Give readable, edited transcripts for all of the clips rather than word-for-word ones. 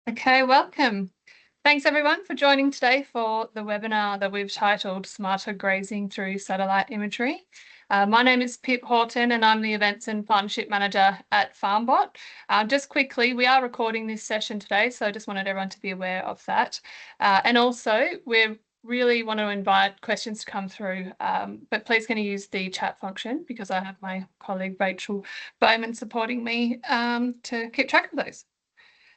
Okay, welcome. Thanks everyone for joining today for the webinar that we've titled Smarter Grazing Through Satellite Imagery. My name is Pip Horton and I'm the Events and Partnership Manager at Farmbot. Just quickly, we are recording this session today, so I just wanted everyone to be aware of that. And also, we really want to invite questions to come through, but please can you use the chat function because I have my colleague Rachel Bowman supporting me to keep track of those.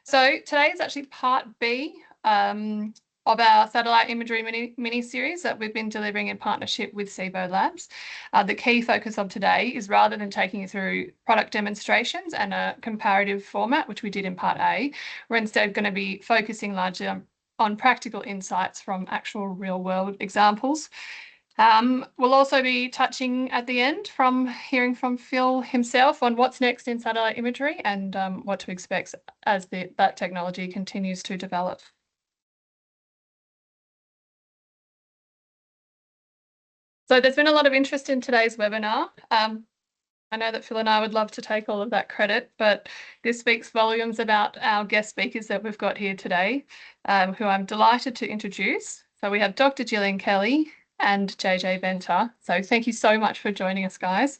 So today is actually part B of our satellite imagery mini-series that we've been delivering in partnership with SIBO Labs. The key focus of today is rather than taking you through product demonstrations and a comparative format, which we did in part A, we're instead going to be focusing largely on practical insights from actual real-world examples. We'll also be touching at the end from hearing from Phil himself on what's next in satellite imagery and what to expect as that technology continues to develop. So there's been a lot of interest in today's webinar. I know that Phil and I would love to take all of that credit, but this speaks volumes about our guest speakers that we've got here today, who I'm delighted to introduce. So we have Dr. Gillian Kelly and JJ Venter. So thank you so much for joining us, guys.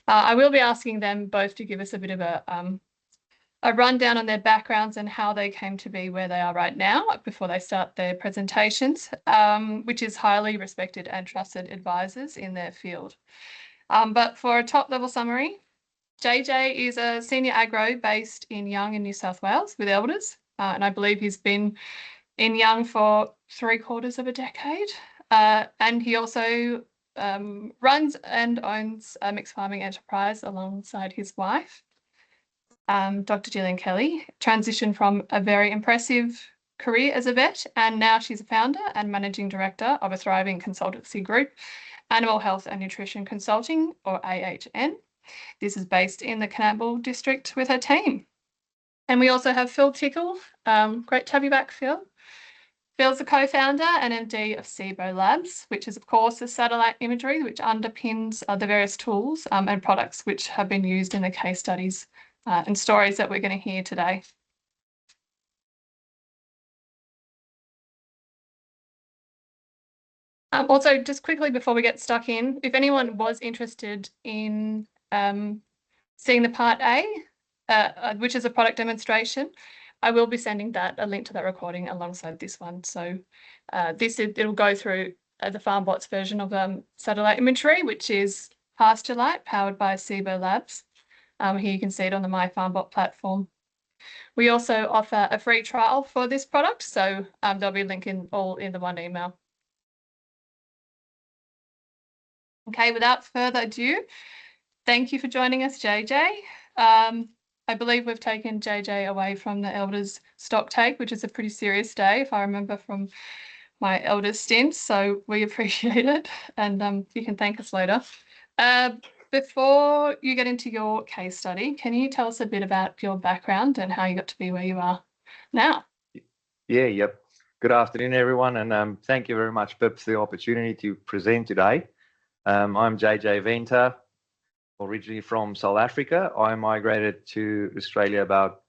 I will be asking them both to give us a bit of a rundown on their backgrounds and how they came to be where they are right now before they start their presentations, which is highly respected and trusted advisors in their field. But for a top-level summary, JJ is a senior agro based in Young in New South Wales with elders, and I believe he's been in Young for 3/4 of a decade. And he also runs and owns a mixed farming enterprise alongside his wife. Dr. Gillian Kelly transitioned from a very impressive career as a vet, and now she's a founder and managing director of a thriving consultancy group, Animal Health and Nutrition Consulting, or AHN. This is based in the Campbell district with her team. And we also have Phil Tickle. Great to have you back, Phil. Phil's the co-founder and MD of SIBO Labs, which is, of course, the satellite imagery which underpins the various tools and products which have been used in the case studies and stories that we're going to hear today. Also, just quickly before we get stuck in, if anyone was interested in seeing the part A, which is a product demonstration, I will be sending a link to that recording alongside this one. So it'll go through the Farmbot's version of satellite imagery, which is Pasture Light, powered by SIBO Labs. Here you can see it on the My Farmbot platform. We also offer a free trial for this product, so there'll be a link all in the one email. Okay, without further ado, thank you for joining us, JJ. I believe we've taken JJ away from the elders stock take, which is a pretty serious day, if I remember from my elders stint. So we appreciate it, and you can thank us later. Before you get into your case study, can you tell us a bit about your background and how you got to be where you are now? Yep. Good afternoon, everyone, and thank you very much, Pip, for the opportunity to present today. I'm JJ Venter, originally from South Africa. I migrated to Australia about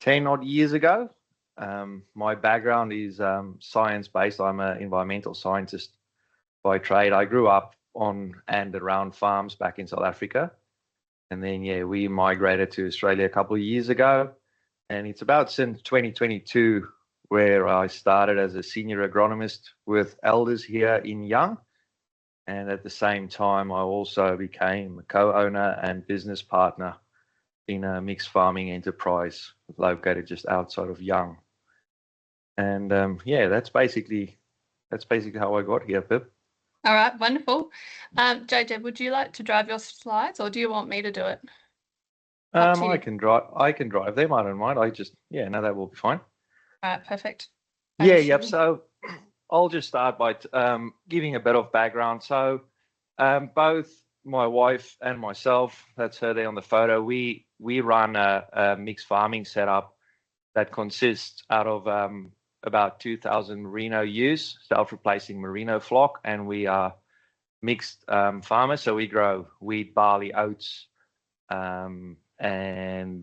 10 odd years ago. My background is science-based. I'm an environmental scientist by trade. I grew up on and around farms back in South Africa. And then, we migrated to Australia a couple of years ago. And it's about since 2022 where I started as a senior agronomist with elders here in Young. And at the same time, I also became a co-owner and business partner in a mixed farming enterprise located just outside of Young. And that's basically how I got here, Pip. All right, wonderful. JJ, would you like to drive your slides, or do you want me to do it? I can drive them. I don't mind. That will be fine. All right, perfect. Yep. So I'll just start by giving a bit of background. So both my wife and myself, that's her there on the photo, we run a mixed farming setup that consists out of about 2,000 merino ewes, self-replacing merino flock, and we are mixed farmers. So we grow wheat, barley, oats, and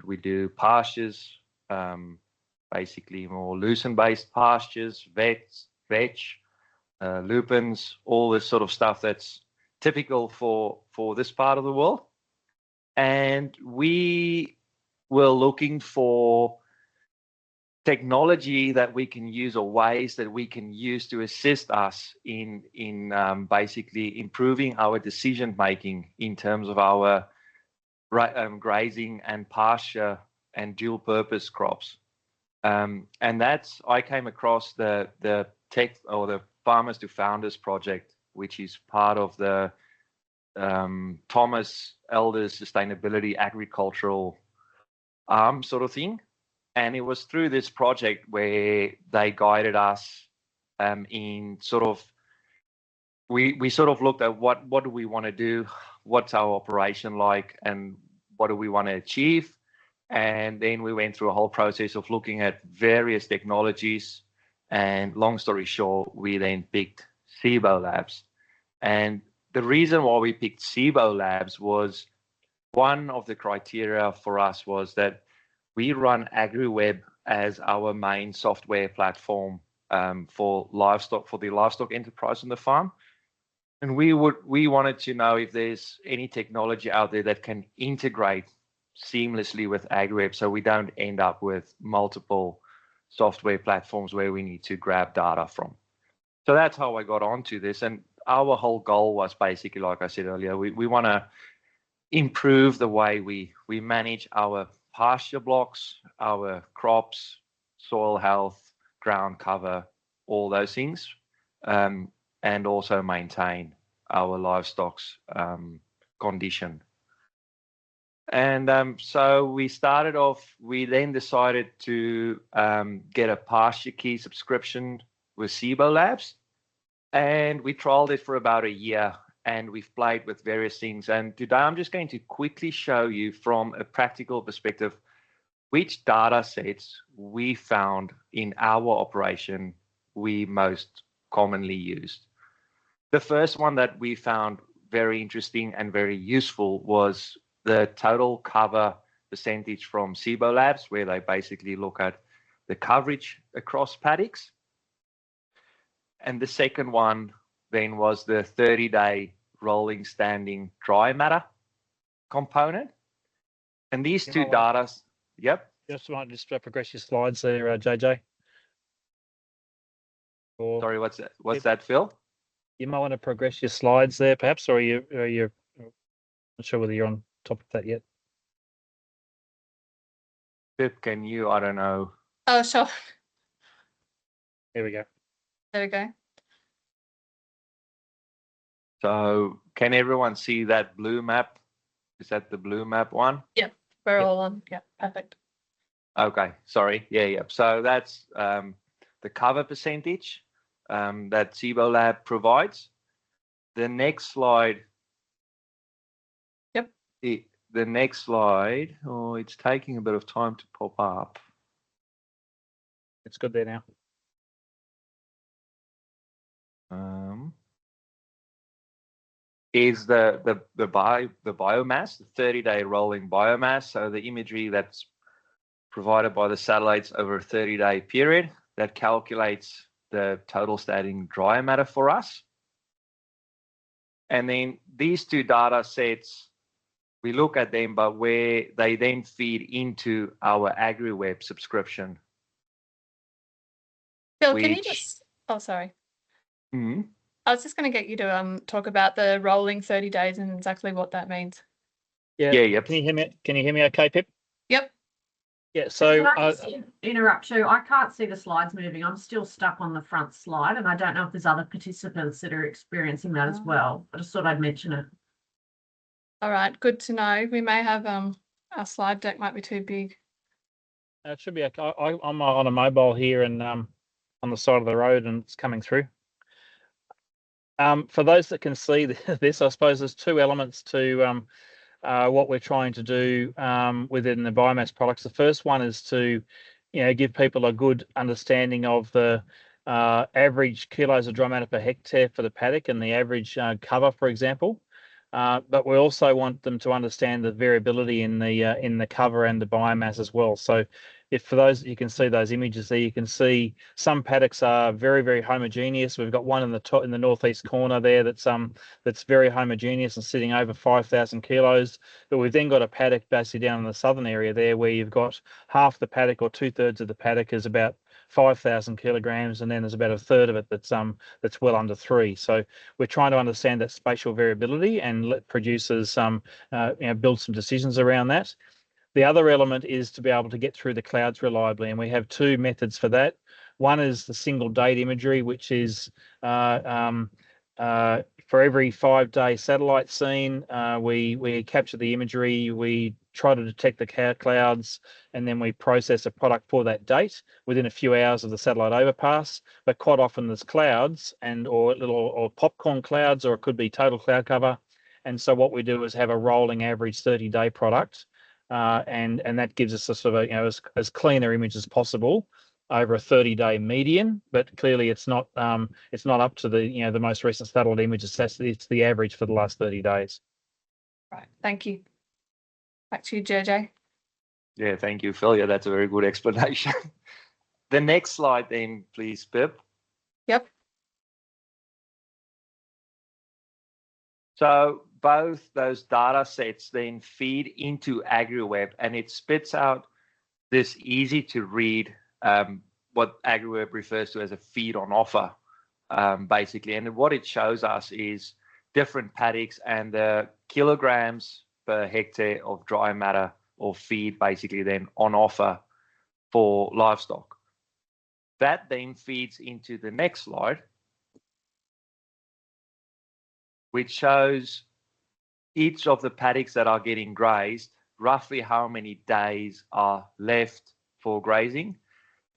we do pastures, basically more lucerne-based pastures, veg, lupins, all this sort of stuff that's typical for this part of the world. And we were looking for technology that we can use, or ways that we can use to assist us in basically improving our decision making in terms of our grazing and pasture and dual purpose crops. And I came across the tech, or the Farmers to Founders project, which is part of the Thomas Elder's Sustainability Agricultural Arm sort of thing. And it was through this project where they guided us in sort of, we sort of looked at what do we want to do, what's our operation like, and what do we want to achieve. And then we went through a whole process of looking at various technologies. And long story short, we then picked SIBO Labs. And the reason why we picked SIBO Labs was, one of the criteria for us was that we run AgriWeb as our main software platform for the livestock enterprise on the farm. And we wanted to know if there's any technology out there that can integrate seamlessly with AgriWeb, so we don't end up with multiple software platforms where we need to grab data from. So that's how I got onto this. And our whole goal was basically, like I said earlier, we want to improve the way we manage our pasture blocks, our crops, soil health, ground cover, all those things, and also maintain our livestock's condition. And so we started off, we then decided to get a pasture key subscription with SIBO Labs, and we trialed it for about a year, and we've played with various things. And today I'm just going to quickly show you from a practical perspective which data sets we found in our operation we most commonly used. The first one that we found very interesting and very useful was the total cover percentage from SIBO Labs, where they basically look at the coverage across paddocks. And the second one then was the 30-day rolling standing dry matter component. And these two data, yep. Just might progress your slides there, JJ. Or sorry, what's that, Phil? You might want to progress your slides there, perhaps, or you're not sure whether you're on top of that yet. Pip, can you? I don't know. Oh, sure. There we go. There we go. So can everyone see that blue map? Is that the blue map one? Yep, we're all on. Yeah, perfect. Okay, sorry. Yeah. So that's the cover percentage that SIBO Lab provides. The next slide. Yep. The next slide. Oh, it's taking a bit of time to pop up. It's good there now. Is the biomass, the 30-day rolling biomass. So the imagery that's provided by the satellites over a 30-day period that calculates the total standing dry matter for us. And then these two data sets, we look at them, but where they then feed into our AgriWeb subscription. Phil, can you just? Oh, sorry. Mm-hmm. I was just going to get you to talk about the rolling 30 days and exactly what that means. Yeah. Yep. Can you hear me? Can you hear me? Okay, Pip. Yep. Yeah. So can I just interrupt you? I can't see the slides moving. I'm still stuck on the front slide, and I don't know if there's other participants that are experiencing that as well. I just thought I'd mention it. All right. Good to know. We may have our slide deck might be too big. It should be okay. I'm on a mobile here and on the side of the road, and it's coming through. For those that can see this, I suppose there's two elements to what we're trying to do within the biomass products. The first one is to, give people a good understanding of the average kilos of dry matter per hectare for the paddock and the average cover, for example. But we also want them to understand the variability in the cover and the biomass as well. So, if for those, you can see those images there, you can see some paddocks are very, very homogeneous. We've got one in the top, in the northeast corner there that's very homogeneous and sitting over 5,000 kilos. But we've then got a paddock basically down in the southern area there where you've got half the paddock or 2/3 of the paddock is about 5,000 kilograms, and then there's about a third of it that's well under 3. So we're trying to understand that spatial variability and let producers build some decisions around that. The other element is to be able to get through the clouds reliably, and we have two methods for that. One is the single date imagery, which is for every 5-day satellite scene, we capture the imagery, we try to detect the clouds, and then we process a product for that date within a few hours of the satellite overpass. But quite often there's clouds or popcorn clouds, or it could be total cloud cover. And so what we do is have a rolling average 30-day product. And that gives us a sort of as clean an image as possible over a 30-day median, but clearly it's not up to the most recent satellite images. It's the average for the last 30 days. Right, thank you. Back to you, JJ. Yeah, thank you, Phil. Yeah, that's a very good explanation. The next slide then, please, Pip. Yep. So both those data sets then feed into AgriWeb, and it spits out this easy to read, what AgriWeb refers to as a feed on offer, basically. And what it shows us is different paddocks and the kilograms per hectare of dry matter or feed basically then on offer for livestock. That then feeds into the next slide, which shows each of the paddocks that are getting grazed, roughly how many days are left for grazing.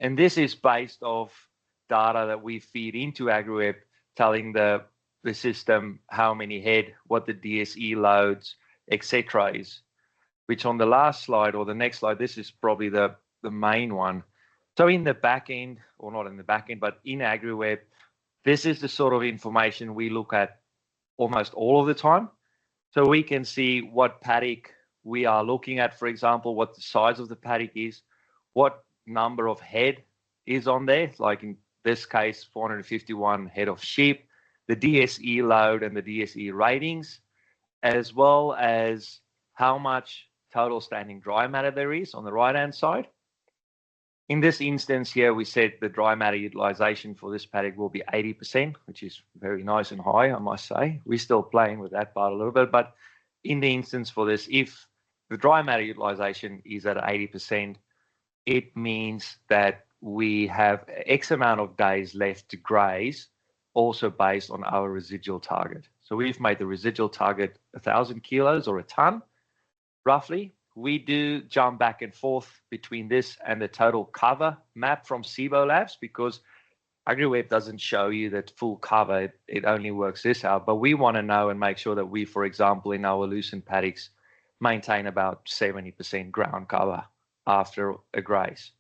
And this is based off data that we feed into AgriWeb, telling the system how many head, what the DSE loads, etc. is, which on the last slide or the next slide, this is probably the main one. So in the back end, or not in the back end, but in AgriWeb, this is the sort of information we look at almost all of the time. So we can see what paddock we are looking at, for example, what the size of the paddock is, what number of head is on there, like in this case, 451 head of sheep, the DSE load and the DSE ratings, as well as how much total standing dry matter there is on the right-hand side. In this instance here, we said the dry matter utilization for this paddock will be 80%, which is very nice and high, I must say. We're still playing with that part a little bit, but in the instance for this, if the dry matter utilization is at 80%, it means that we have X amount of days left to graze, also based on our residual target. So we've made the residual target 1,000 kilos or a ton, roughly. We do jump back and forth between this and the total cover map from SIBO Labs, because AgriWeb doesn't show you that full cover. It only works this out. But we want to know and make sure that we, for example, in our lucent paddocks, maintain about 70% ground cover after a graze.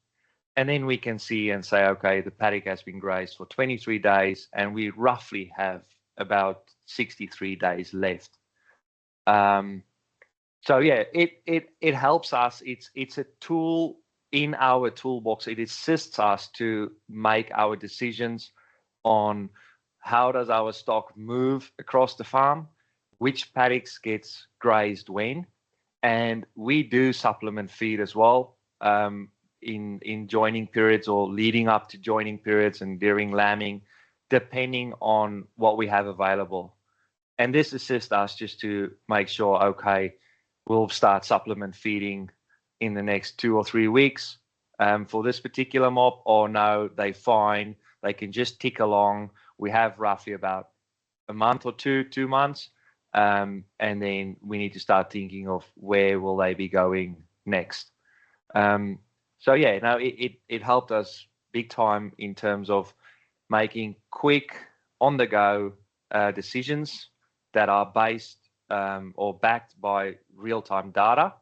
And then we can see and say, okay, the paddock has been grazed for 23 days, and we roughly have about 63 days left. So yeah, it helps us. It's a tool in our toolbox. It assists us to make our decisions on how does our stock move across the farm, which paddocks gets grazed when, and we do supplement feed as well in joining periods or leading up to joining periods and during lambing, depending on what we have available. And this assists us just to make sure, okay, we'll start supplement feeding in the next 2 or 3 weeks for this particular mob, or no, they're fine. They can just tick along. We have roughly about a month or 2 months, and then we need to start thinking of where will they be going next. So yeah, no, it helped us big time in terms of making quick, on-the-go decisions that are based or backed by real-time data.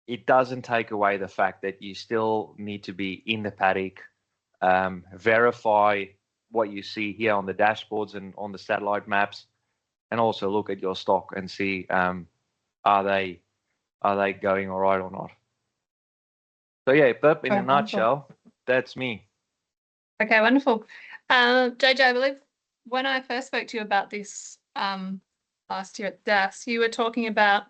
It doesn't take away the fact that you still need to be in the paddock, verify what you see here on the dashboards and on the satellite maps, and also look at your stock and see are they going all right or not. So yeah, Pip, in a Wonderful. nutshell, that's me. Okay, wonderful. JJ, I believe when I first spoke to you about this last year at DAS, you were talking about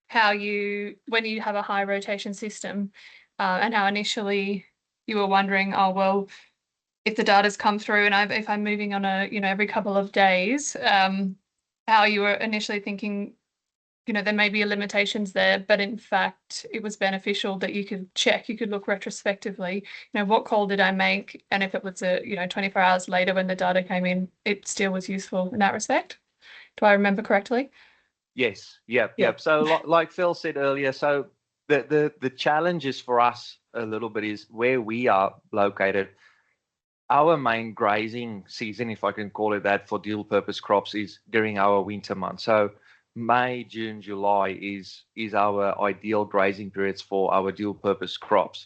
how when you have a high rotation system, and how initially you were wondering, oh, well, if the data's come through and if I'm moving on every couple of days, how you were initially thinking, there may be limitations there, but in fact, it was beneficial that you could look retrospectively, what call did I make? And if it was 24 hours later when the data came in, it still was useful in that respect. Do I remember correctly? Yes, yep. So like Phil said earlier, so the challenges for us a little bit is where we are located. Our main grazing season, if I can call it that, for dual purpose crops is during our winter months. So May, June, July is our ideal grazing periods for our dual purpose crops.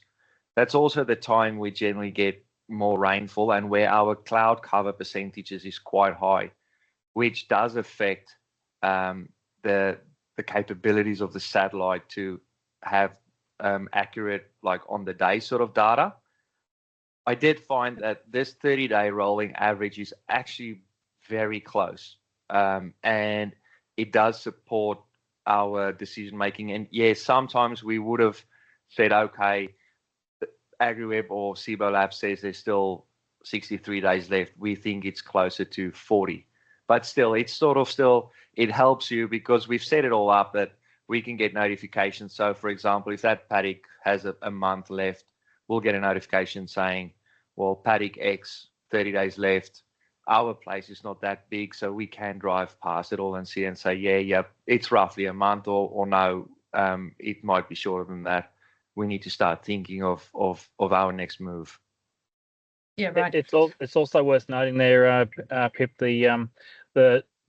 That's also the time we generally get more rainfall and where our cloud cover percentages is quite high, which does affect the capabilities of the satellite to have accurate, like on the day sort of data. I did find that this 30-day rolling average is actually very close, and it does support our decision making. And yes, sometimes we would have said, okay, AgriWeb or SIBO Lab says there's still 63 days left. We think it's closer to 40, but still, it's sort of still, it helps you because we've set it all up that we can get notifications. So for example, if that paddock has a month left, we'll get a notification saying, well, paddock X, 30 days left. Our place is not that big, so we can drive past it all and see and say, yeah, it's roughly a month, or no, it might be shorter than that. We need to start thinking of our next move. Yeah, right. It's also worth noting there, Pip, the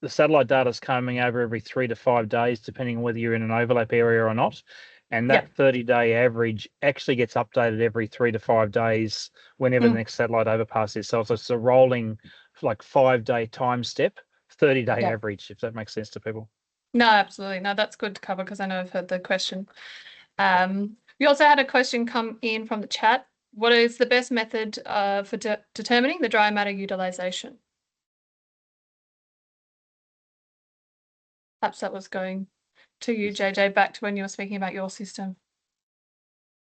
satellite data is coming over every 3 to 5 days, depending on whether you're in an overlap area or not. And that 30-day average actually gets updated every 3 to 5 days whenever the next satellite overpass is. So it's a rolling, like 5-day time step, 30-day average, if that makes sense to people. No, absolutely. No, that's good to cover because I know I've heard the question. We also had a question come in from the chat. What is the best method for determining the dry matter utilization? Perhaps that was going to you, JJ, back to when you were speaking about your system.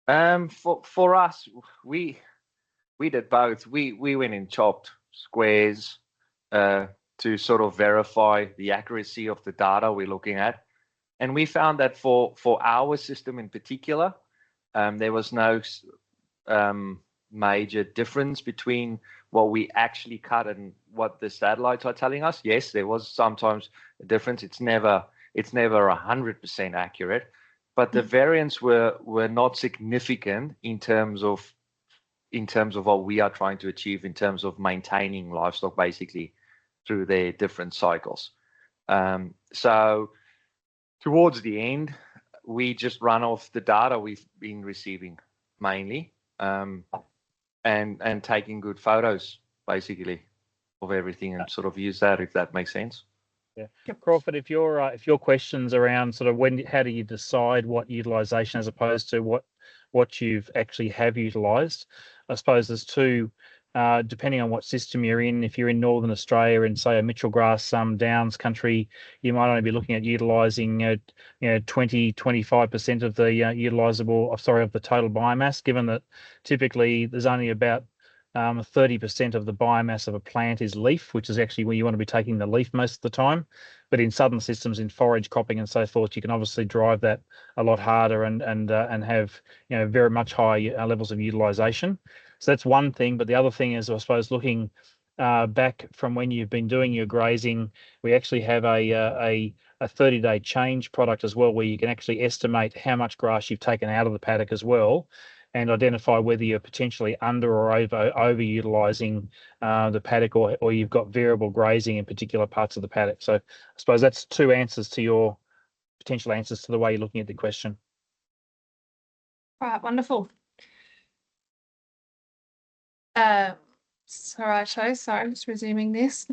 For us, we did both. We went in chopped squares to sort of verify the accuracy of the data we're looking at, and we found that for our system in particular, there was no major difference between what we actually cut and what the satellites are telling us. Yes, there was sometimes a difference. It's never 100% accurate, but the variants were not significant in terms of what we are trying to achieve in terms of maintaining livestock basically through their different cycles. So towards the end, we just run off the data we've been receiving mainly, and taking good photos basically of everything and sort of use that, if that makes sense. Yeah, Crawford, if your question's around sort of how do you decide what utilization as opposed to what you've actually have utilized, I suppose there's two, depending on what system you're in. If you're in Northern Australia and say a Mitchell grass downs country, you might only be looking at utilizing 20-25% of the of the total biomass, given that typically there's only about 30% of the biomass of a plant is leaf, which is actually where you want to be taking the leaf most of the time. But in southern systems, in forage cropping and so forth, you can obviously drive that a lot harder and have very much higher levels of utilization. So that's one thing. But the other thing is, I suppose, looking back from when you've been doing your grazing, we actually have a 30-day change product as well, where you can actually estimate how much grass you've taken out of the paddock as well, and identify whether you're potentially under or overutilizing the paddock, or you've got variable grazing in particular parts of the paddock. So I suppose that's two answers to your potential answers to the way you're looking at the question. All right, wonderful. Sorry, I'm just resuming this.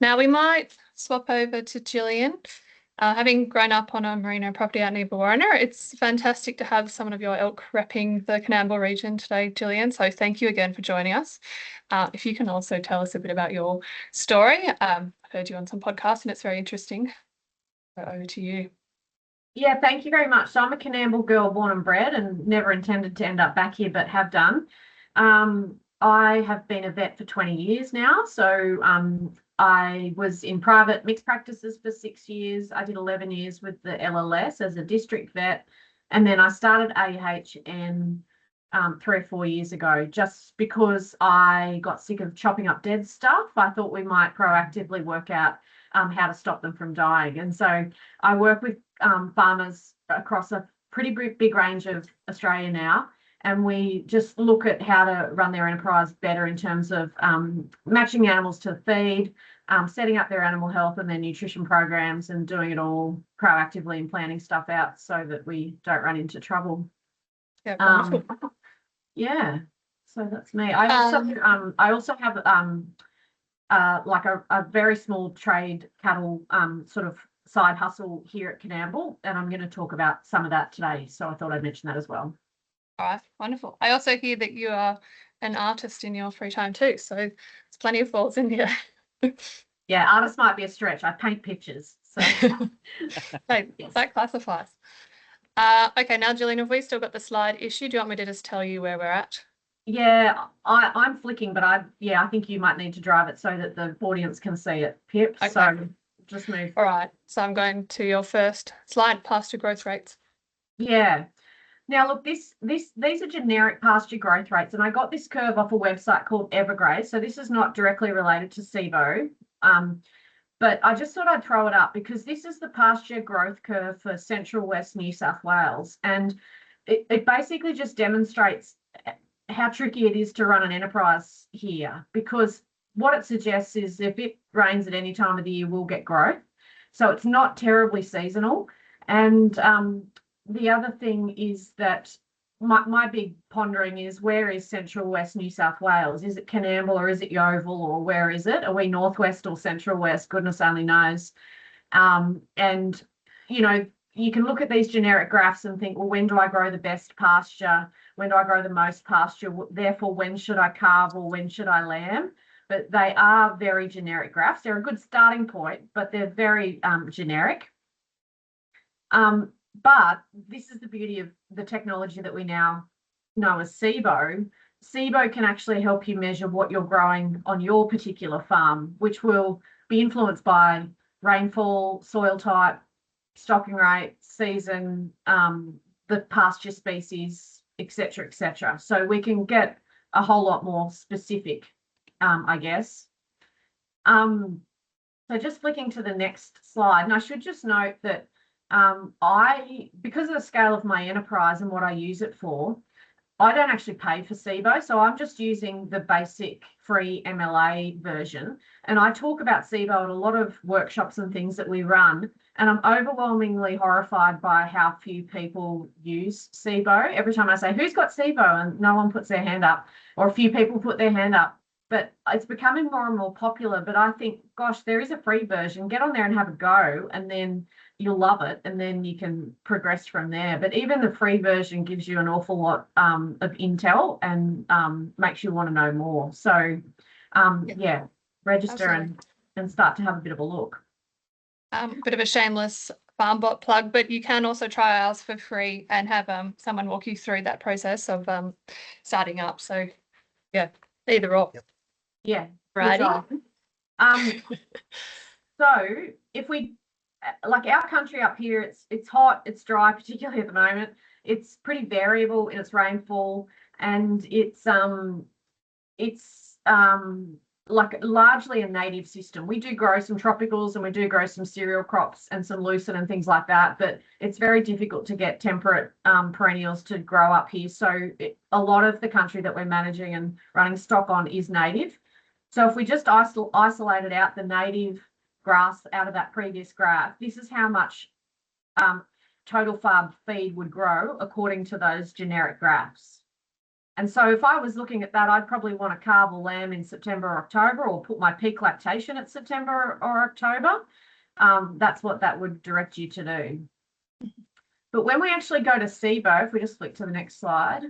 Now we might swap over to Gillian. Having grown up on a merino property out near Warriner, it's fantastic to have someone of your ilk repping the Canberra region today, Gillian. So thank you again for joining us. If you can also tell us a bit about your story. I've heard you on some podcasts and it's very interesting. So over to you. Yeah, thank you very much. So I'm a Canberra girl, born and bred, and never intended to end up back here, but have done. I have been a vet for 20 years now. So I was in private mixed practices for 6 years. I did 11 years with the LLS as a district vet. And then I started AHN 3 or 4 years ago, just because I got sick of chopping up dead stuff. I thought we might proactively work out how to stop them from dying. And so I work with farmers across a pretty big range of Australia now. And we just look at how to run their enterprise better in terms of matching animals to feed, setting up their animal health and their nutrition programs, and doing it all proactively and planning stuff out so that we don't run into trouble. Yeah, wonderful. Yeah, so that's me. I also have like a very small trade cattle sort of side hustle here at Canberra, and I'm going to talk about some of that today. So I thought I'd mention that as well. All right, wonderful. I also hear that you are an artist in your free time too, so there's plenty of balls in here. Yeah, artist might be a stretch. I paint pictures. So Hey, yes. that classifies. Okay, now Gillian, have we still got the slide issue? Do you want me to just tell you where we're at? Yeah, I'm flicking, but I think you might need to drive it so that the audience can see it, Pip. Okay. So just move. All right, so I'm going to your first slide, pasture growth rates. Yeah. Now look, these are generic pasture growth rates, and I got this curve off a website called Evergraze. So this is not directly related to SIBO, but I just thought I'd throw it up because this is the pasture growth curve for Central West New South Wales, and it basically just demonstrates how tricky it is to run an enterprise here, because what it suggests is if it rains at any time of the year, we'll get growth. So it's not terribly seasonal. And the other thing is that my big pondering is, where is Central West New South Wales? Is it Canberra or is it Yeovil, or where is it? Are we Northwest or Central West? Goodness only knows. And, you know, you can look at these generic graphs and think, well, when do I grow the best pasture? When do I grow the most pasture? Therefore, when should I calve or when should I lamb? But they are very generic graphs. They're a good starting point, but they're very generic. But this is the beauty of the technology that we now know as SIBO. SIBO can actually help you measure what you're growing on your particular farm, which will be influenced by rainfall, soil type, stocking rate, season, the pasture species, etc., etc. So we can get a whole lot more specific, I guess. So just flicking to the next slide, and I should just note that because of the scale of my enterprise and what I use it for, I don't actually pay for SIBO, so I'm just using the basic free MLA version. And I talk about SIBO at a lot of workshops and things that we run, and I'm overwhelmingly horrified by how few people use SIBO. Every time I say, who's got SIBO? And no one puts their hand up, or a few people put their hand up. But it's becoming more and more popular. But I think, gosh, there is a free version. Get on there and have a go, and then you'll love it, and then you can progress from there. But even the free version gives you an awful lot of intel and makes you want to know more. So yeah, register and start to have a bit of a look. Bit of a shameless Farmbot plug, but you can also try ours for free and have someone walk you through that process of starting up. So yeah, either or. Yep. Yeah, Right. So if we, like our country up here, it's hot, it's dry, particularly at the moment. It's pretty variable in its rainfall, and it's like largely a native system. We do grow some tropicals and we do grow some cereal crops and some lucerne and things like that, but it's very difficult to get temperate perennials to grow up here. So a lot of the country that we're managing and running stock on is native. So if we just isolated out the native grass out of that previous graph, this is how much total farm feed would grow according to those generic graphs. And so if I was looking at that, I'd probably want to calve or lamb in September or October, or put my peak lactation at September or October. that's what that would direct you to do. But when we actually go to SIBO, if we just flick to the next slide,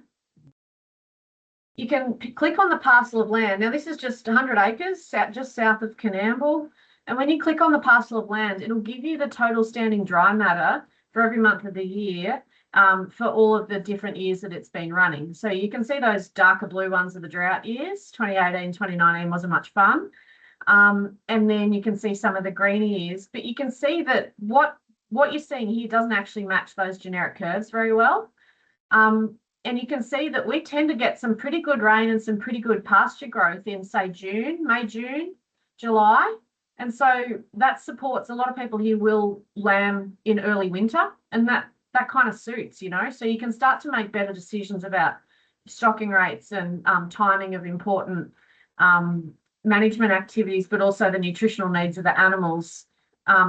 you can click on the parcel of land. Now, this is just 100 acres, just south of Coonamble. And when you click on the parcel of land, it'll give you the total standing dry matter for every month of the year for all of the different years that it's been running. So you can see those darker blue ones are the drought years. 2018, 2019 wasn't much fun. And then you can see some of the green years, but you can see that what you're seeing here doesn't actually match those generic curves very well. And you can see that we tend to get some pretty good rain and some pretty good pasture growth in, say, May, June, July. And so that supports a lot of people here will lamb in early winter, and that kind of suits, you know. So you can start to make better decisions about stocking rates and timing of important management activities, but also the nutritional needs of the animals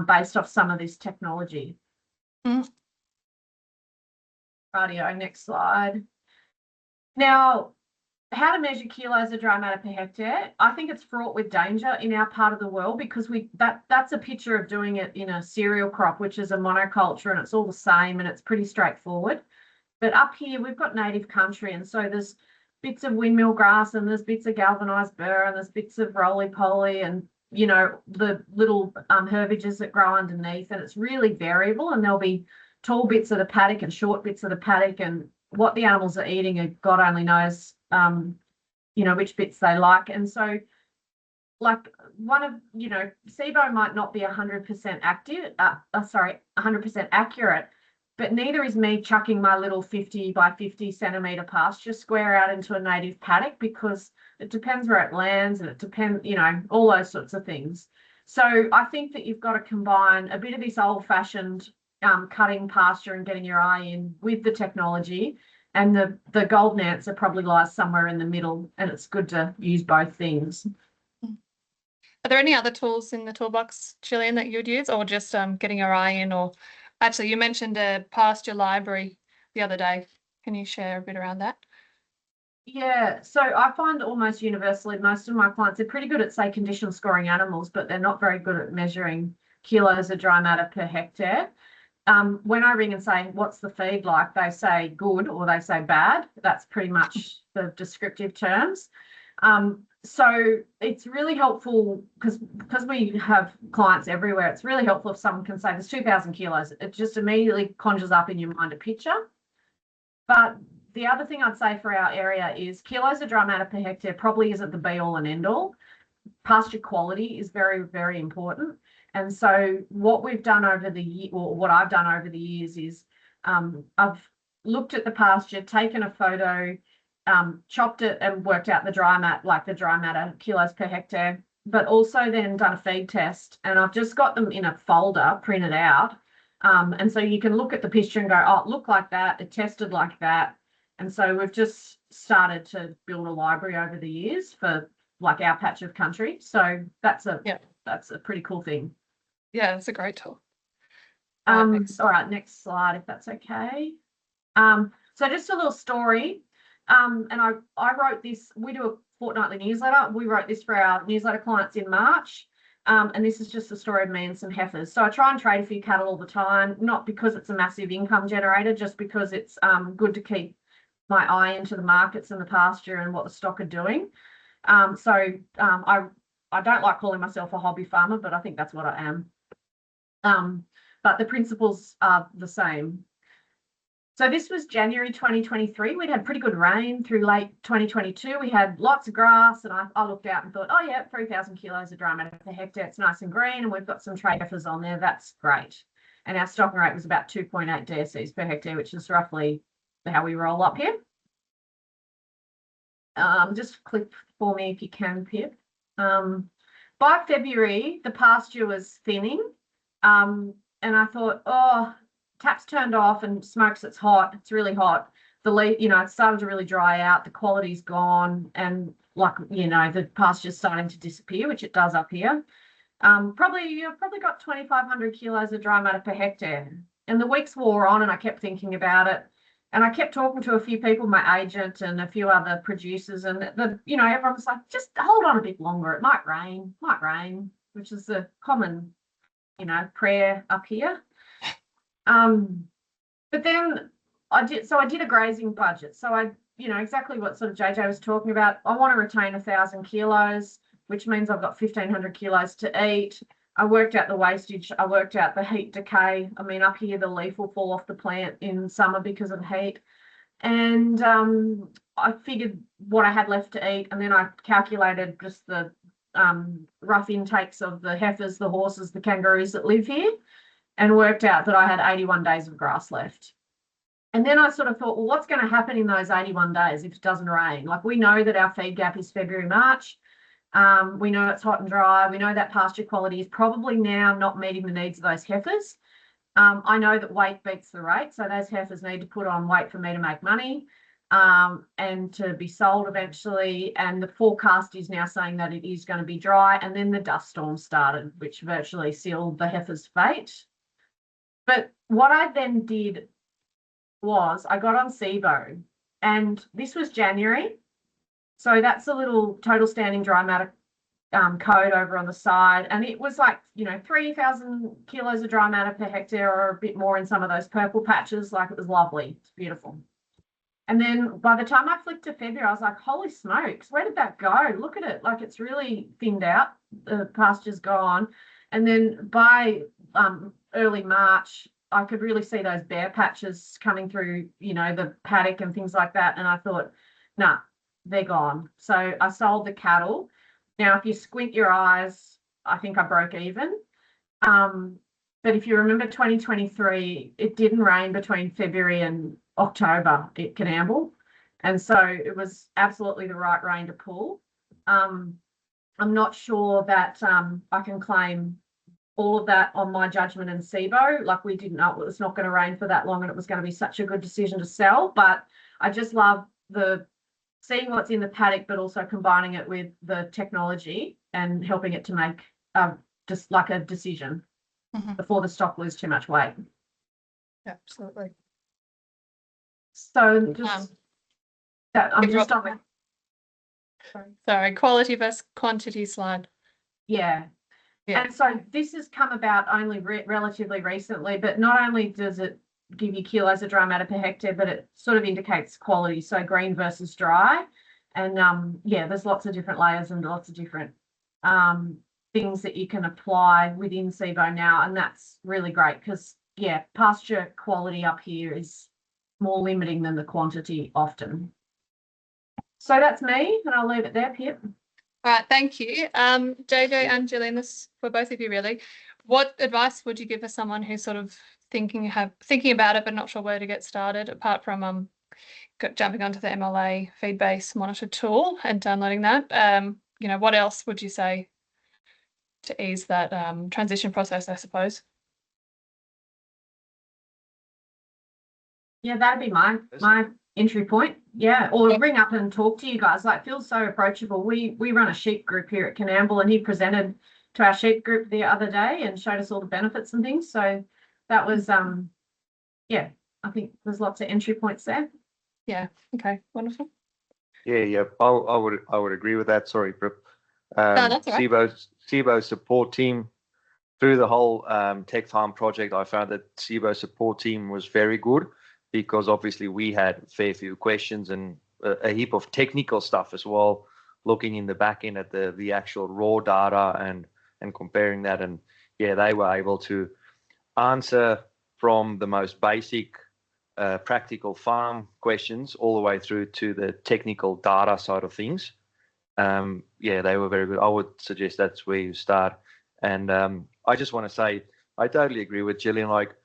based off some of this technology. Rightio, next slide. Now, how to measure kilos of dry matter per hectare? I think it's fraught with danger in our part of the world because that's a picture of doing it in a cereal crop, which is a monoculture, and it's all the same and it's pretty straightforward. But up here, we've got native country, and so there's bits of windmill grass and there's bits of galvanized burr and there's bits of roly-poly and, you know, the little herbages that grow underneath, and it's really variable, and there'll be tall bits of the paddock and short bits of the paddock, and what the animals are eating, God only knows, you know, which bits they like. And so, like, SIBO might not be 100% active, 100% accurate, but neither is me chucking my little 50 by 50 centimetre pasture square out into a native paddock, because it depends where it lands and it depends, you know, all those sorts of things. So I think that you've got to combine a bit of this old-fashioned cutting pasture and getting your eye in with the technology, and the golden answer probably lies somewhere in the middle, and it's good to use both things. Are there any other tools in the toolbox, Gillian, that you'd use, or just getting your eye in? Or actually, you mentioned a pasture library the other day. Can you share a bit around that? Yeah, so I find almost universally most of my clients are pretty good at, say, condition scoring animals, but they're not very good at measuring kilos of dry matter per hectare. When I ring and say, what's the feed like, they say good or they say bad. That's pretty much the descriptive terms. So it's really helpful because we have clients everywhere. It's really helpful if someone can say there's 2,000 kilos. It just immediately conjures up in your mind a picture. But the other thing I'd say for our area is kilos of dry matter per hectare probably isn't the be all and end all. Pasture quality is very, very important. And so what we've done over the year, or what I've done over the years, is I've looked at the pasture, taken a photo, chopped it and worked out the dry matter kilos per hectare, but also then done a feed test, and I've just got them in a folder printed out. And so you can look at the picture and go, oh, it looked like that, it tested like that. And so we've just started to build a library over the years for like our patch of country. So that's a pretty cool thing. Yeah, that's a great tool. All right, next slide, if that's okay. So just a little story. And I wrote this, we do a fortnightly newsletter. We wrote this for our newsletter clients in March. And this is just a story of me and some heifers. So I try and trade a few cattle all the time, not because it's a massive income generator, just because it's good to keep my eye into the markets and the pasture and what the stock are doing. I don't like calling myself a hobby farmer, but I think that's what I am. But the principles are the same. So this was January 2023. We'd had pretty good rain through late 2022. We had lots of grass, and I looked out and thought, oh yeah, 3,000 kilos of dry matter per hectare. It's nice and green, and we've got some tray heifers on there. That's great. And our stocking rate was about 2.8 DSEs per hectare, which is roughly how we roll up here. Just click for me if you can, Pip. By February, the pasture was thinning, and I thought, oh, taps turned off and smokes, it's hot, it's really hot. The leaf, it started to really dry out, the quality's gone, and the pasture's starting to disappear, which it does up here. You've probably got 2,500 kilos of dry matter per hectare. And the weeks wore on and I kept thinking about it. And I kept talking to a few people, my agent and a few other producers, and everyone was like, just hold on a bit longer. It might rain, which is the common prayer up here. But then I did a grazing budget. So exactly what sort of JJ was talking about. I want to retain 1,000 kilos, which means I've got 1,500 kilos to eat. I worked out the wastage. I worked out the heat decay. I mean, up here, the leaf will fall off the plant in summer because of heat. And I figured what I had left to eat. And then I calculated just the rough intakes of the heifers, the horses, the kangaroos that live here, and worked out that I had 81 days of grass left. And then I sort of thought, well, what's going to happen in those 81 days if it doesn't rain? Like, we know that our feed gap is February, March. We know it's hot and dry. We know that pasture quality is probably now not meeting the needs of those heifers. I know that weight beats the rate. So those heifers need to put on weight for me to make money and to be sold eventually. And the forecast is now saying that it is going to be dry. And then the dust storm started, which virtually sealed the heifer's fate. But what I then did was I got on SIBO, and this was January. So that's a little total standing dry matter code over on the side. And it was like, 3,000 kilos of dry matter per hectare, or a bit more in some of those purple patches. Like, it was lovely. It's beautiful. And then by the time I flicked to February, I was like, holy smokes, where did that go? Look at it. Like, it's really thinned out. The pasture's gone. And then by early March, I could really see those bare patches coming through, the paddock and things like that. And I thought, nah, they're gone. So I sold the cattle. Now, if you squint your eyes, I think I broke even. But if you remember 2023, it didn't rain between February and October at Canamble. And so it was absolutely the right rain to pull. I'm not sure that I can claim all of that on my judgment and SIBO. Like, we didn't know it was not going to rain for that long and it was going to be such a good decision to sell. But I just love seeing what's in the paddock, but also combining it with the technology and helping it to make just like a decision before the stock lose too much weight. Absolutely. So just that I'm just on. Sorry, quality versus quantity slide. Yeah. And so this has come about only relatively recently, but not only does it give you kilos of dry matter per hectare, but it sort of indicates quality. So green versus dry. And there's lots of different layers and lots of different things that you can apply within SIBO now. And that's really great because, pasture quality up here is more limiting than the quantity often. So that's me, and I'll leave it there, Pip. All right, thank you. JJ and Gillian, this for both of you really. What advice would you give for someone who's sort of thinking about it but not sure where to get started, apart from jumping onto the MLA feed-based monitor tool and downloading that? What else would you say to ease that transition process, I suppose? Yeah, that'd be my entry point. Yeah, or ring up and talk to you guys. Like, Phil's so approachable. We run a sheep group here at Canamble, and he presented to our sheep group the other day and showed us all the benefits and things. So that was I think there's lots of entry points there. Yeah. Okay. Wonderful. Yeah. I would agree with that. Sorry, Pip. That's all right. SIBO support team. Through the whole Tech Farm project, I found that SIBO support team was very good, because obviously we had a fair few questions and a heap of technical stuff as well, looking in the back end at the actual raw data and comparing that. And they were able to answer from the most basic practical farm questions all the way through to the technical data side of things. They were very good. I would suggest that's where you start. And I just want to say, I totally agree with Gillian. Like,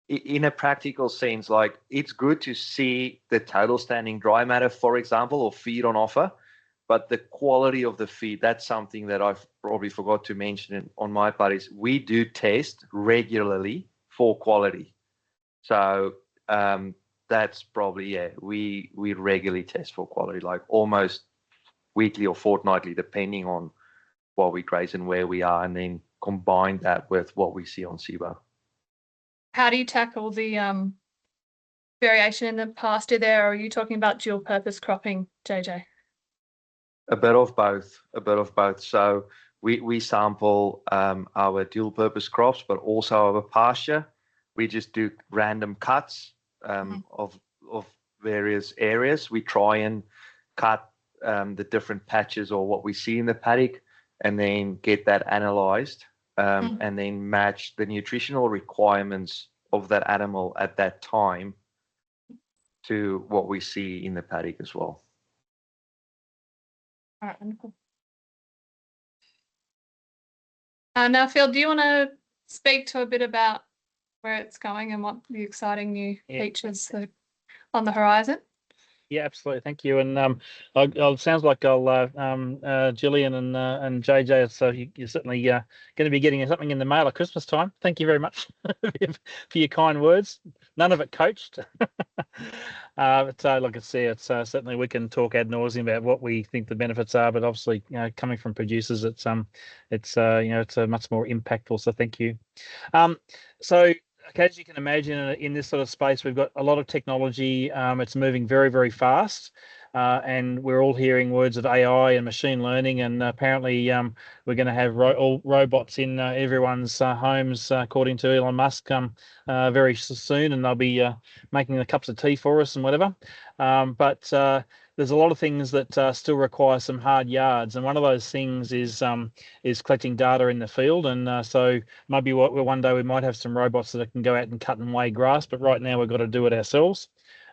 in a practical sense, like, it's good to see the total standing dry matter, for example, or feed on offer, but the quality of the feed, that's something that I've probably forgot to mention on my part, is we do test regularly for quality. So that's probably, we regularly test for quality, like almost weekly or fortnightly, depending on what we graze and where we are, and then combine that with what we see on SIBO. How do you tackle the variation in the pasture there, or are you talking about dual purpose cropping, JJ? A bit of both. So we sample our dual purpose crops, but also our pasture. We just do random cuts of various areas. We try and cut the different patches or what we see in the paddock, and then get that analyzed, and then match the nutritional requirements of that animal at that time to what we see in the paddock as well. All right, wonderful. Now, Phil, do you want to speak to a bit about where it's going and what the exciting new features that are on the horizon? Yeah, absolutely. Thank you. And it sounds like Gillian and JJ, so you're certainly going to be getting something in the mail at Christmas time. Thank you very much for your kind words. None of it coached. But like I say, it's certainly we can talk ad nauseum about what we think the benefits are, but obviously, coming from producers, it's it's much more impactful. So thank you. So. Okay, as you can imagine, in this sort of space, we've got a lot of technology. It's moving very, very fast, and we're all hearing words of AI and machine learning. And apparently, we're going to have all robots in everyone's homes, according to Elon Musk, very soon, and they'll be making the cups of tea for us and whatever. But there's a lot of things that still require some hard yards, and one of those things is collecting data in the field. And so maybe one day we might have some robots that can go out and cut and weigh grass, but right now we've got to do it ourselves.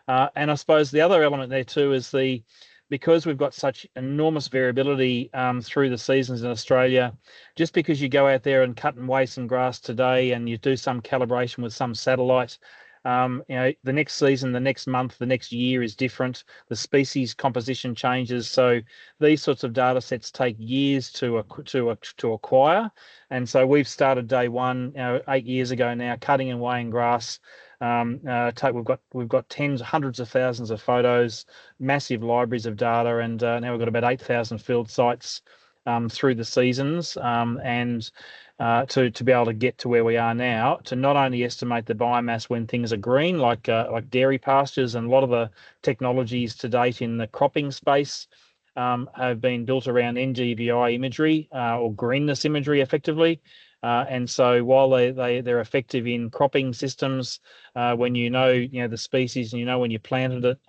And I suppose the other element there too is because we've got such enormous variability through the seasons in Australia, just because you go out there and cut and weigh some grass today and you do some calibration with some satellite, the next season, the next month, the next year is different. The species composition changes. So these sorts of data sets take years to acquire. And so we've started day one, 8 years ago now, cutting and weighing grass. We've got tens, hundreds of thousands of photos, massive libraries of data, and now we've got about 8,000 field sites through the seasons, and to be able to get to where we are now, to not only estimate the biomass when things are green, like dairy pastures, and a lot of the technologies to date in the cropping space have been built around NGVI imagery or greenness imagery, effectively. And so while they're effective in cropping systems, when you know the species and you know when you planted it,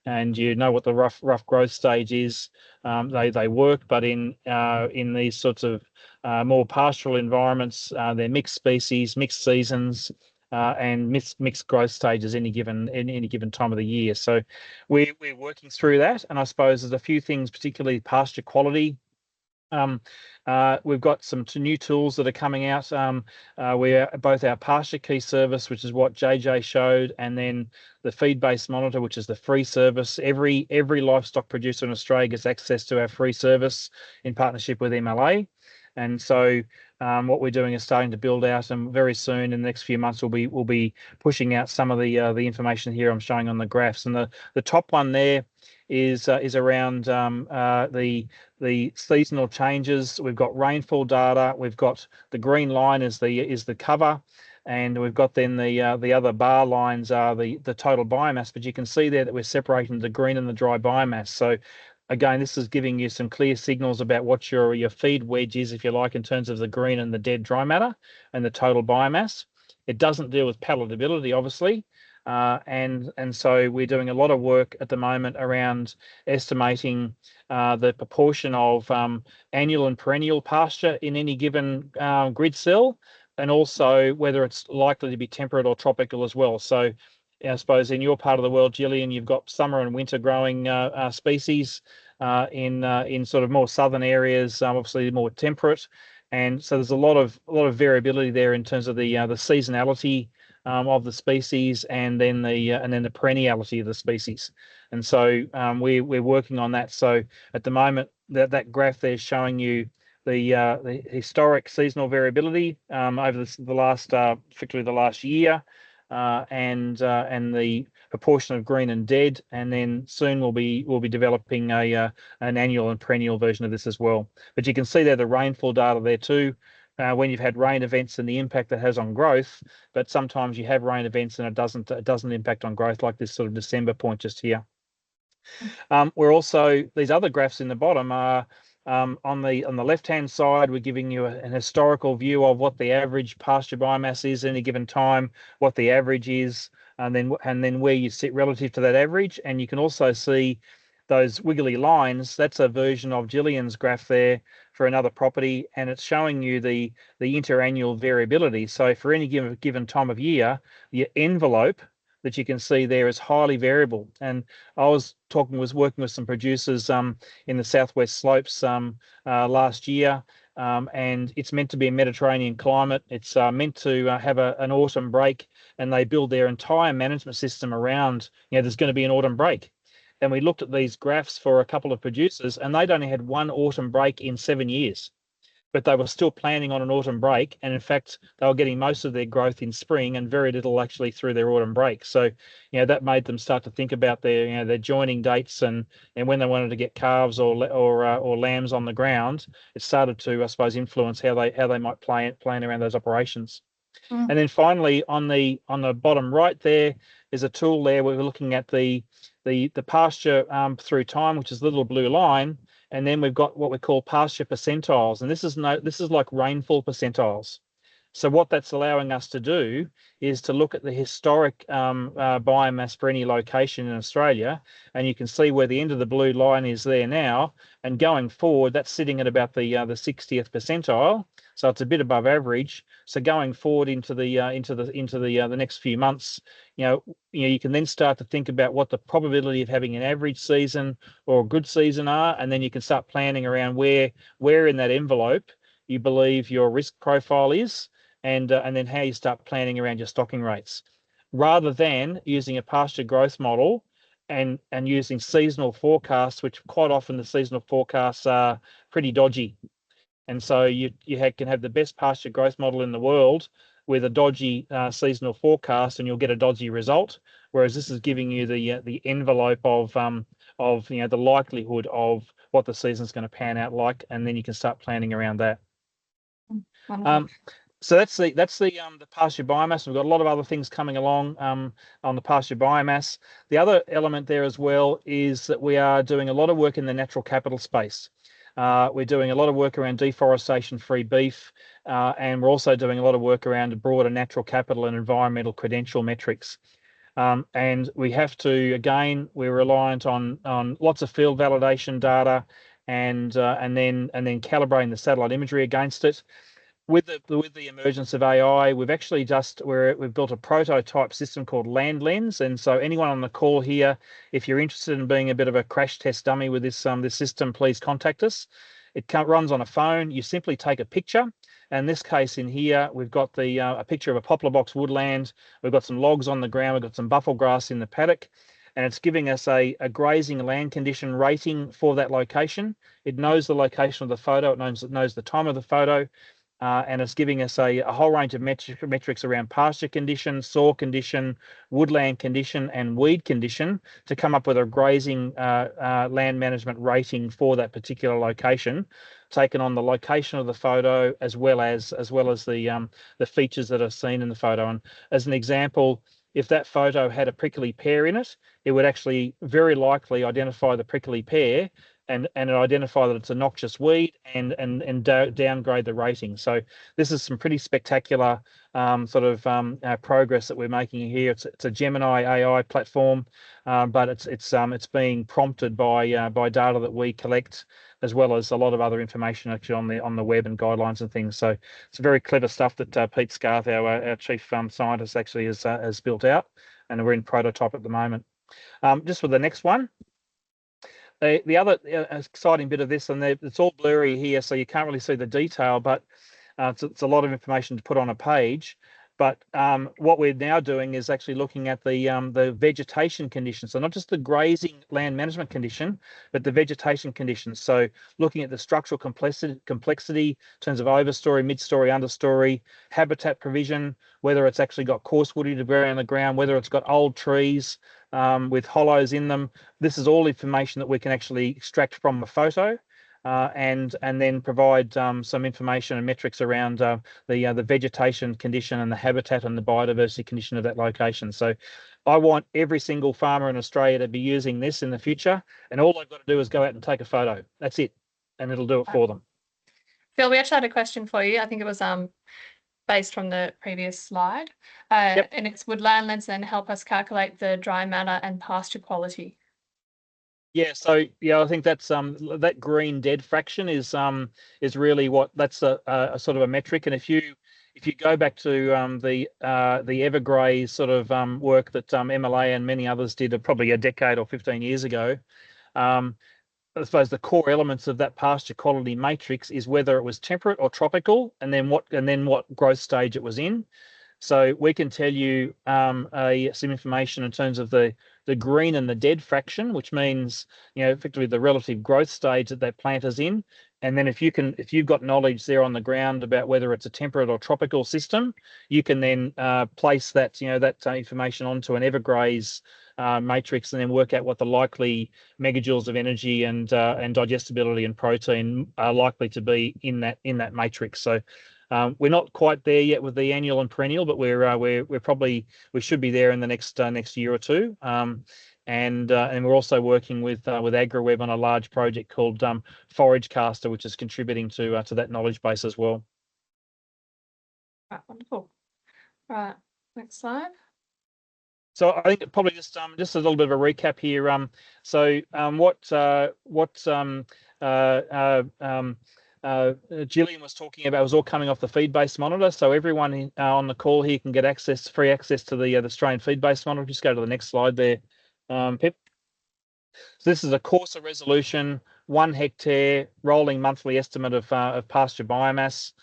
and you know what the rough growth stage is, they work. But in these sorts of more pastoral environments, they're mixed species, mixed seasons, and mixed growth stages any given time of the year. So we're working through that, and I suppose there's a few things, particularly pasture quality. We've got some new tools that are coming out. We're both our pasture key service, which is what JJ showed, and then the feed-based monitor, which is the free service. Every livestock producer in Australia gets access to our free service in partnership with MLA. And so what we're doing is starting to build out, and very soon in the next few months we'll be pushing out some of the information here I'm showing on the graphs. And the top one there is around the seasonal changes. We've got rainfall data. We've got the green line is the cover, and we've got then the other bar lines are the total biomass. But you can see there that we're separating the green and the dry biomass. So again, this is giving you some clear signals about what your feed wedge is, if you like, in terms of the green and the dead dry matter and the total biomass. It doesn't deal with palatability, obviously. And so we're doing a lot of work at the moment around estimating the proportion of annual and perennial pasture in any given grid cell, and also whether it's likely to be temperate or tropical as well. So I suppose in your part of the world, Gillian, you've got summer and winter growing species. In sort of more southern areas, obviously more temperate, and so there's a lot of variability there in terms of the seasonality of the species, and then the perenniality of the species. And so we're working on that. So at the moment, that graph there is showing you the historic seasonal variability over the last, particularly the last year, and the proportion of green and dead. And then soon we'll be developing an annual and perennial version of this as well. But you can see there the rainfall data there too. When you've had rain events and the impact that has on growth, but sometimes you have rain events and it doesn't impact on growth, like this sort of December point just here. We're also, these other graphs in the bottom are On the left-hand side, we're giving you an historical view of what the average pasture biomass is at any given time, what the average is, and then where you sit relative to that average. And you can also see those wiggly lines. That's a version of Gillian's graph there for another property, and it's showing you the interannual variability. So for any given time of year, the envelope that you can see there is highly variable. And I was working with some producers in the southwest slopes last year, and it's meant to be a Mediterranean climate. It's meant to have an autumn break, and they build their entire management system around, there's going to be an autumn break. And we looked at these graphs for a couple of producers, and they'd only had one autumn break in 7 years, but they were still planning on an autumn break. And in fact, they were getting most of their growth in spring and very little actually through their autumn break. So, that made them start to think about their joining dates and when they wanted to get calves or lambs on the ground. It started to, I suppose, influence how they might plan around those operations. And then finally, on the bottom right there is a tool there where we're looking at the pasture through time, which is the little blue line, and then we've got what we call pasture percentiles, and this is like rainfall percentiles. So what that's allowing us to do is to look at the historic biomass for any location in Australia, and you can see where the end of the blue line is there now, and going forward, that's sitting at about the 60th percentile. So it's a bit above average. So going forward into the next few months, you can then start to think about what the probability of having an average season or a good season are, and then you can start planning around where in that envelope you believe your risk profile is, and then how you start planning around your stocking rates, rather than using a pasture growth model and using seasonal forecasts, which quite often the seasonal forecasts are pretty dodgy. And so you can have the best pasture growth model in the world with a dodgy seasonal forecast, and you'll get a dodgy result. Whereas this is giving you the envelope of the likelihood of what the season's going to pan out like, and then you can start planning around that. So that's the pasture biomass. We've got a lot of other things coming along on the pasture biomass. The other element there as well is that we are doing a lot of work in the natural capital space. We're doing a lot of work around deforestation-free beef, and we're also doing a lot of work around broader natural capital and environmental credential metrics. And we have to, again, we're reliant on lots of field validation data, and then calibrating the satellite imagery against it. With the emergence of AI, we've built a prototype system called LandLens, and so anyone on the call here, if you're interested in being a bit of a crash test dummy with this system, please contact us. It runs on a phone. You simply take a picture. And in this case in here, we've got a picture of a poplar box woodland. We've got some logs on the ground. We've got some buffel grass in the paddock, and it's giving us a grazing land condition rating for that location. It knows the location of the photo. It knows the time of the photo. And it's giving us a whole range of metrics around pasture condition, soil condition, woodland condition, and weed condition to come up with a grazing land management rating for that particular location, taken on the location of the photo as well as the features that are seen in the photo. And as an example, if that photo had a prickly pear in it, it would actually very likely identify the prickly pear and identify that it's a noxious weed and downgrade the rating. So this is some pretty spectacular progress that we're making here. It's a Gemini AI platform, but it's being prompted by data that we collect, as well as a lot of other information actually on the web and guidelines and things. So it's very clever stuff that Pete Scarth, our chief scientist, actually has built out, and we're in prototype at the moment. Just for the next one. The other exciting bit of this, and it's all blurry here, so you can't really see the detail, but it's a lot of information to put on a page. But what we're now doing is actually looking at the vegetation conditions. So not just the grazing land management condition, but the vegetation conditions. So looking at the structural complexity in terms of overstory, mid-story, understory, habitat provision, whether it's actually got coarse woody debris on the ground, whether it's got old trees with hollows in them. This is all information that we can actually extract from a photo. And then provide some information and metrics around the vegetation condition and the habitat and the biodiversity condition of that location. So I want every single farmer in Australia to be using this in the future, and all they've got to do is go out and take a photo. That's it. it'll do it for them. Phil, we actually had a question for you. I think it was based from the previous slide. Yep. And it's, would landlens then help us calculate the dry matter and pasture quality? Yeah, so yeah, I think that's that green dead fraction is really what that's a sort of a metric. And if you go back to the Evergraze sort of work that MLA and many others did probably a decade or 15 years ago, I suppose the core elements of that pasture quality matrix is whether it was temperate or tropical, and then what growth stage it was in. So we can tell you some information in terms of the green and the dead fraction, which means, you know, effectively the relative growth stage that plant is in. And then if you've got knowledge there on the ground about whether it's a temperate or tropical system, you can then place that, you know, that information onto an Evergraze matrix, and then work out what the likely megajoules of energy and digestibility and protein are likely to be in that matrix. So we're not quite there yet with the annual and perennial, but we should be there in the next year or two. And we're also working with AgriWeb on a large project called Forage Caster, which is contributing to that knowledge base as well. Right, wonderful. Right, next slide. So I think probably just a little bit of a recap here. Gillian was talking about was all coming off the feed-based monitor. So everyone on the call here can get free access to the Australian feed-based monitor. Just go to the next slide there, Pip. So this is a coarser resolution, 1 hectare rolling monthly estimate of pasture biomass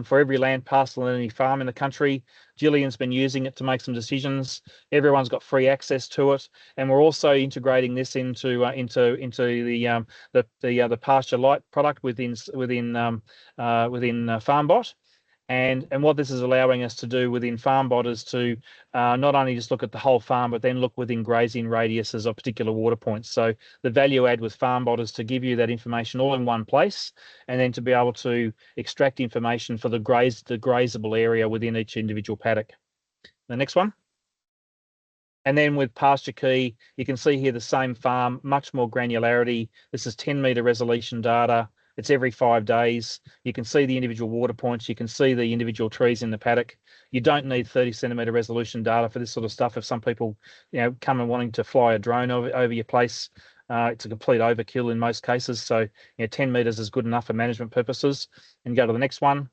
for every land parcel and any farm in the country. Gillian's been using it to make some decisions. Everyone's got free access to it, and we're also integrating this into the pasture light product within Farmbot. And what this is allowing us to do within Farmbot is to not only just look at the whole farm, but then look within grazing radiuses of particular water points. So the value add with Farmbot is to give you that information all in one place, and then to be able to extract information for the grazable area within each individual paddock. The next one. And then with Pasture Key, you can see here the same farm, much more granularity. This is 10-meter resolution data. It's every 5 days. You can see the individual water points. You can see the individual trees in the paddock. You don't need 30-centimeter resolution data for this sort of stuff. If some people, you know, come and wanting to fly a drone over your place, it's a complete overkill in most cases. So, you know, 10 meters is good enough for management purposes. And go to the next one.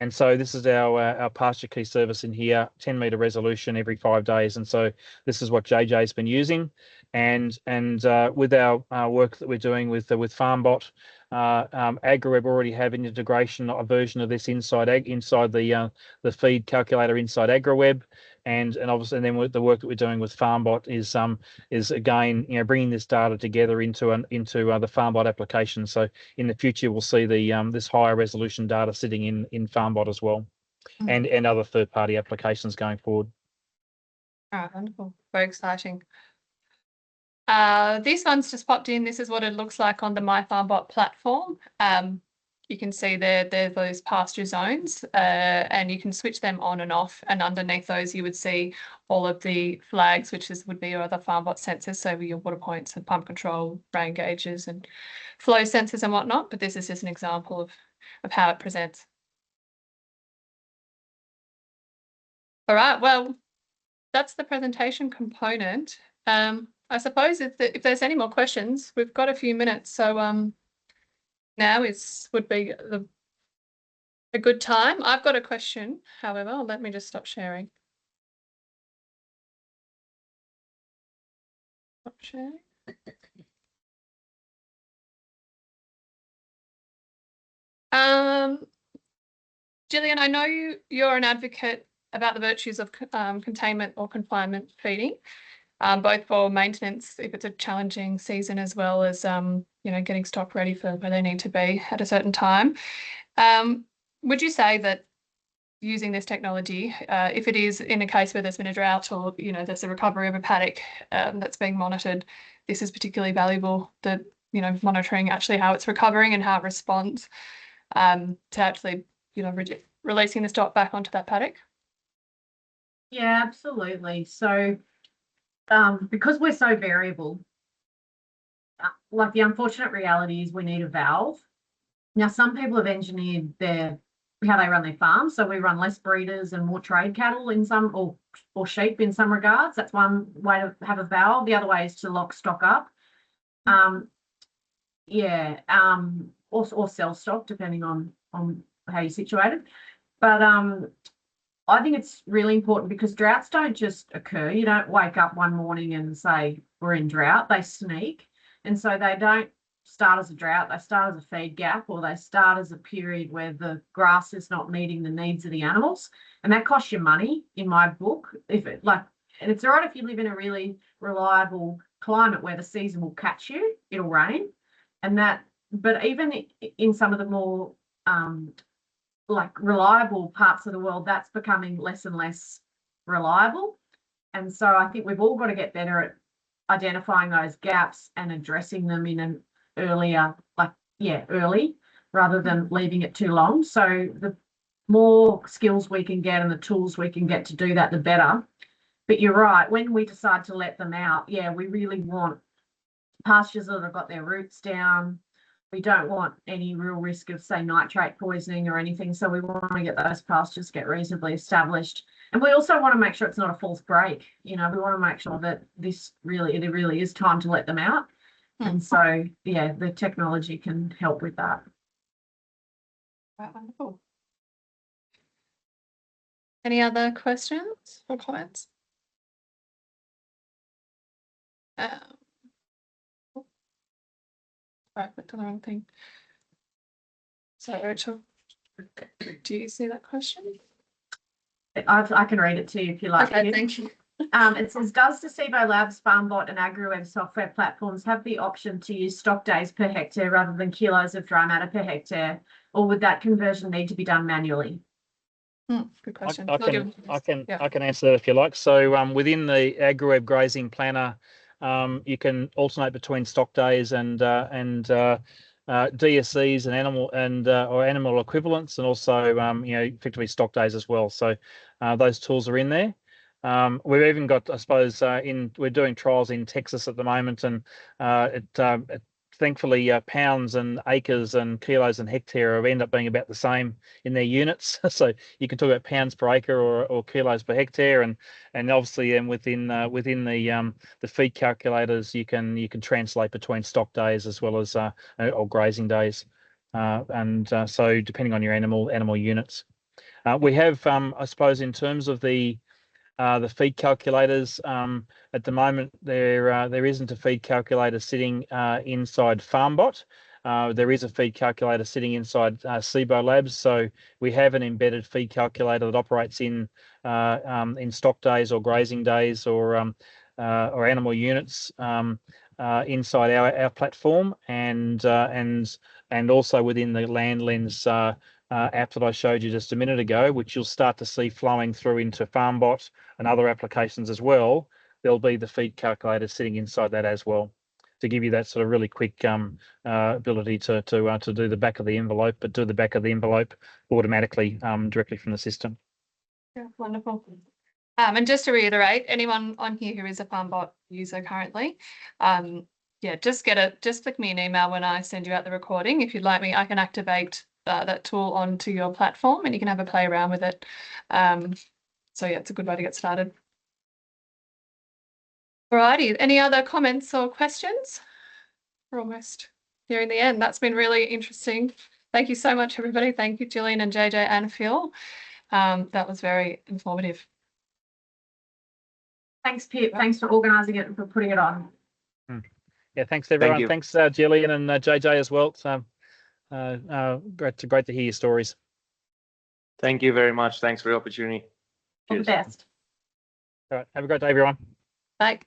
And so this is our Pasture Key service in here, 10-meter resolution every 5 days. And so this is what JJ's been using. And with our work that we're doing with Farmbot, AgriWeb already have an integration, a version of this inside the feed calculator inside AgriWeb, and obviously, and then with the work that we're doing with Farmbot is again, you know, bringing this data together into the Farmbot application. So in the future, we'll see this higher resolution data sitting in Farmbot as well, and other third-party applications going forward. All right, wonderful, very exciting. This one's just popped in. This is what it looks like on the My Farmbot platform. You can see there those pasture zones, and you can switch them on and off. And underneath those, you would see all of the flags, which would be your other Farmbot sensors, so your water points and pump control, rain gauges, and flow sensors and whatnot. But this is just an example of how it presents. All right, well, that's the presentation component. I suppose if there's any more questions, we've got a few minutes. So now would be a good time. I've got a question, however. Let me just stop sharing. Stop sharing. Gillian, I know you're an advocate about the virtues of containment or confinement feeding. Both for maintenance, if it's a challenging season, as well as you know, getting stock ready for where they need to be at a certain time. Would you say that using this technology, if it is in a case where there's been a drought or, you know, there's a recovery of a paddock that's being monitored, this is particularly valuable, that, you know, monitoring actually how it's recovering and how it responds to actually, you know, releasing the stock back onto that paddock? Yeah, absolutely. So because we're so variable, like the unfortunate reality is we need a valve. Now, some people have engineered how they run their farms. So we run less breeders and more trade cattle in some, or sheep in some regards. That's one way to have a valve. The other way is to lock stock up. Or sell stock depending on how you're situated. But I think it's really important because droughts don't just occur. You don't wake up one morning and say we're in drought. They sneak, and so they don't start as a drought. They start as a feed gap, or they start as a period where the grass is not meeting the needs of the animals, and that costs you money. In my book, and it's all right if you live in a really reliable climate where the season will catch you. It'll rain, but even in some of the more reliable parts of the world, that's becoming less and less reliable. And so I think we've all got to get better at identifying those gaps and addressing them in an early, rather than leaving it too long. So the more skills we can get and the tools we can get to do that, the better. But you're right, when we decide to let them out, we really want pastures that have got their roots down. We don't want any real risk of, say, nitrate poisoning or anything. So we want to get those pastures get reasonably established. And we also want to make sure it's not a false break. We want to make sure that it really is time to let them out. And so, the technology can help with that. Right, wonderful. Any other questions or comments? Right, went to the wrong thing. So, Rachel, do you see that question? I can read it to you if you like. Okay, thank you. It says, does Deceivo Labs, Farmbot and AgriWeb software platforms have the option to use stock days per hectare rather than kilos of dry matter per hectare, or would that conversion need to be done manually? Good question. I can answer that if you like. So within the AgriWeb Grazing Planner, you can alternate between stock days and DSCs and or animal equivalents, and also effectively stock days as well. So those tools are in there. We've even got, I suppose, we're doing trials in Texas at the moment, and thankfully pounds and acres and kilos and hectare end up being about the same in their units. So you can talk about pounds per acre or kilos per hectare, and obviously within the feed calculators you can translate between stock days as well as or grazing days, so depending on your animal units. We have, I suppose, in terms of the feed calculators, at the moment there isn't a feed calculator sitting inside Farmbot. There is a feed calculator sitting inside Cibo Labs. So we have an embedded feed calculator that operates in stock days or grazing days or animal units inside our platform, and also within the LandLens app that I showed you just a minute ago, which you'll start to see flowing through into Farmbot and other applications as well. There'll be the feed calculator sitting inside that as well, to give you that sort of really quick ability to do the back of the envelope, but do the back of the envelope automatically directly from the system. Yeah, wonderful. And just to reiterate, anyone on here who is a Farmbot user currently, just click me an email when I send you out the recording. If you'd like me, I can activate that tool onto your platform and you can have a play around with it. So it's a good way to get started. Alrighty, any other comments or questions? We're almost nearing the end. That's been really interesting. Thank you so much, everybody. Thank you, Gillian and JJ and Phil. That was very informative. Thanks, Pip. Thanks for organising it and for putting it on. Yeah, thanks everyone. Thank you. Thanks, Gillian and JJ as well. Great to hear your stories. Thank you very much. Thanks for the opportunity. All the best. All right. Have a great day, everyone. Bye.